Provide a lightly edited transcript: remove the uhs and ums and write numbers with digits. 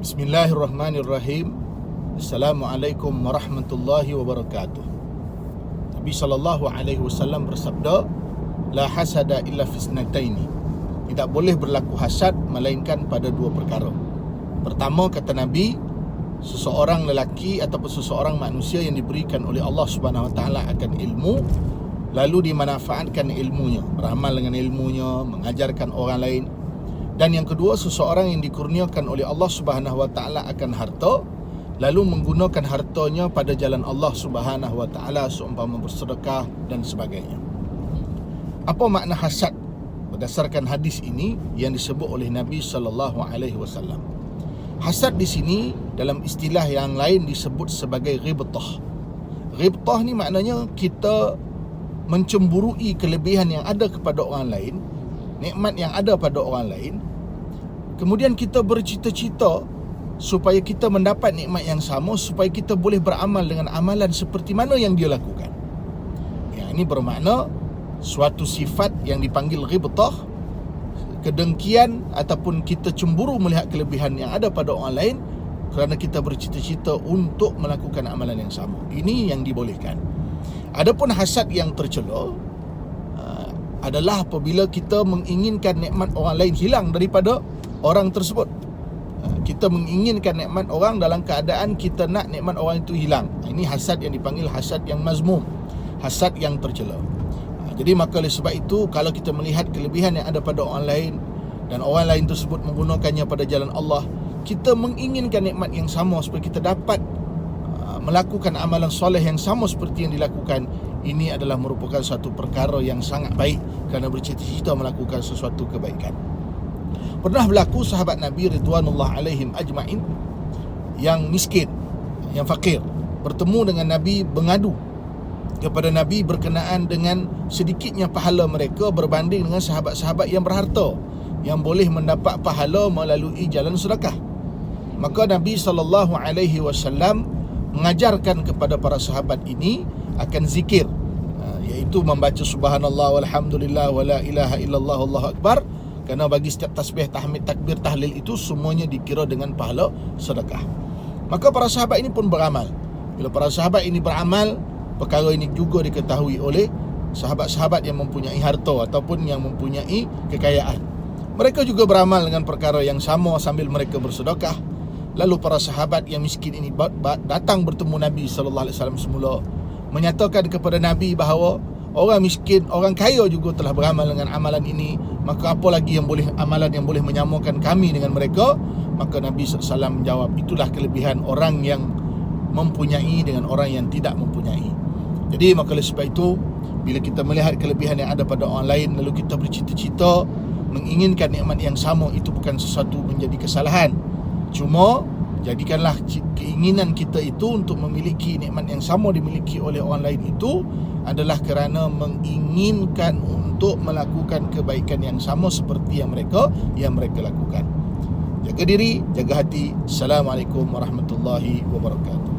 Bismillahirrahmanirrahim. Assalamualaikum warahmatullahi wabarakatuh. Nabi SAW bersabda, La hasada illa fisnataini. Tidak boleh berlaku hasad melainkan pada dua perkara. Pertama, kata Nabi, seseorang lelaki ataupun seseorang manusia yang diberikan oleh Allah Subhanahu Wa Taala akan ilmu, lalu dimanfaatkan ilmunya, beramal dengan ilmunya, mengajarkan orang lain. Dan yang kedua, seseorang yang dikurniakan oleh Allah Subhanahu Wa Taala akan harta, lalu menggunakan hartanya pada jalan Allah Subhanahu Wa Taala seumpama bersedekah dan sebagainya. Apa makna hasad berdasarkan hadis ini yang disebut oleh Nabi sallallahu alaihi wasallam? Hasad di sini dalam istilah yang lain disebut sebagai ghibtah. Ghibtah ni maknanya kita mencemburui kelebihan yang ada kepada orang lain, nikmat yang ada pada orang lain, kemudian kita bercita-cita supaya kita mendapat nikmat yang sama, supaya kita boleh beramal dengan amalan seperti mana yang dia lakukan. Ya, ini bermakna suatu sifat yang dipanggil ghibtah, kedengkian ataupun kita cemburu melihat kelebihan yang ada pada orang lain kerana kita bercita-cita untuk melakukan amalan yang sama. Ini yang dibolehkan. Adapun hasad yang tercela adalah apabila kita menginginkan nikmat orang lain hilang daripada orang tersebut. Kita menginginkan nikmat orang dalam keadaan kita nak nikmat orang itu hilang. Ini hasad yang dipanggil hasad yang mazmum, hasad yang tercela. Jadi maka oleh sebab itu, kalau kita melihat kelebihan yang ada pada orang lain dan orang lain tersebut menggunakannya pada jalan Allah, kita menginginkan nikmat yang sama supaya kita dapat melakukan amalan soleh yang sama seperti yang dilakukan. Ini adalah merupakan satu perkara yang sangat baik kerana bercita-cita melakukan sesuatu kebaikan. Pernah berlaku sahabat Nabi Ridwanullah alaihim ajma'in yang miskin, yang fakir, bertemu dengan Nabi, mengadu kepada Nabi berkenaan dengan sedikitnya pahala mereka berbanding dengan sahabat-sahabat yang berharta, yang boleh mendapat pahala melalui jalan sedekah. Maka Nabi SAW mengajarkan kepada para sahabat ini akan zikir, iaitu membaca subhanallah walhamdulillah wala ilaha illallah Allahu akbar, kerana bagi setiap tasbih, tahmid, takbir, tahlil itu semuanya dikira dengan pahala sedekah. Maka para sahabat ini pun beramal. Bila para sahabat ini beramal, perkara ini juga diketahui oleh sahabat-sahabat yang mempunyai harta ataupun yang mempunyai kekayaan. Mereka juga beramal dengan perkara yang sama sambil mereka bersedekah. Lalu para sahabat yang miskin ini datang bertemu Nabi SAW semula, menyatakan kepada Nabi bahawa orang miskin, orang kaya juga telah beramal dengan amalan ini, maka apa lagi yang boleh, amalan yang boleh menyamakan kami dengan mereka? Maka Nabi SAW menjawab, itulah kelebihan orang yang mempunyai dengan orang yang tidak mempunyai. Jadi maka oleh sebab itu, bila kita melihat kelebihan yang ada pada orang lain, lalu kita bercita-cita menginginkan nikmat yang sama, itu bukan sesuatu menjadi kesalahan. Cuma jadikanlah keinginan kita itu untuk memiliki nikmat yang sama dimiliki oleh orang lain itu adalah kerana menginginkan untuk melakukan kebaikan yang sama seperti yang mereka lakukan. Jaga diri, jaga hati. Assalamualaikum warahmatullahi wabarakatuh.